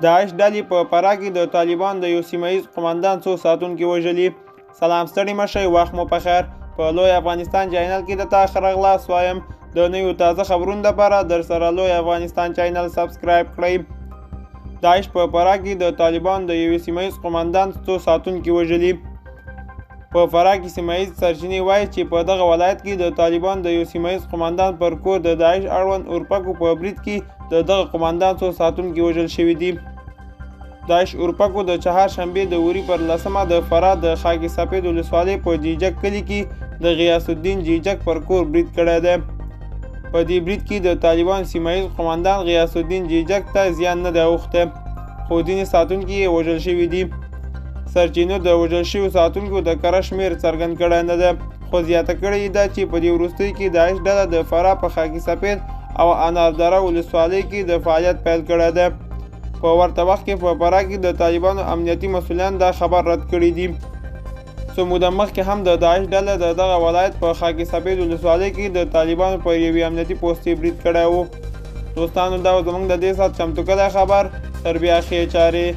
داعش ډلې په فراه کې د طالبانو د یو سیمه ییز قومندان څو ساتونکي وژلي. سلام ستړي مه شئ، وخت مو په خیر. په لوی افغانستان چینل کې د تا ښه راغلاست وایم. د نویو تازه خبرونو لپاره درسره لوی افغانستان چینل سبسکرایب کړئ. داعش په فراه کې د طالبانو د یو سیمه ییز قومندان څو ساتونکي وژلي. په فراه کې سیمه ییز سرچینې وایي چې په دغه ولایت کې د طالبانو د یو سیمه ییز قومندان پر کور د داعش اړوند اورپکو په برید کې د دغه قومندان څو ساتونکي وژل شوي دي. داعش اورپکو د چهارشنبې د وري پر 10مه د فراه د خاک سفید ولسوالۍ په جیجک کلي کې د غیاث الدین جیجک پر کور برید کړی دی. په دې برید کې د طالبانو سیمه ییز قومندان غیاث الدین جیجک ته زیان نه دی اوښتی، خو ځینې ساتونکي یې وژل شوي دي. سرچینو د وژل شویو ساتونکو د کره شمېر څرګند کړی نه دی، خو زیاته کړې ده چې په دې وروستیو کې داعش ډله د فراه په خاک سفید او اناردره ولسوالۍ کې د فعالیت پیل کړی دی. په ورته وخت کې په فراه کې د طالبانو امنیتي مسؤلان دا خبر رد کړی دي. څو موده مخکې هم د داعش ډله د دغه ولایت په خاک سفید ولسوالۍ کې د طالبانو پر یوې امنیتي پوستې برید کړی و. دوستانو دا زموږ د دې ساعت چمتو کړی خبر. تر بیا ښې چارې.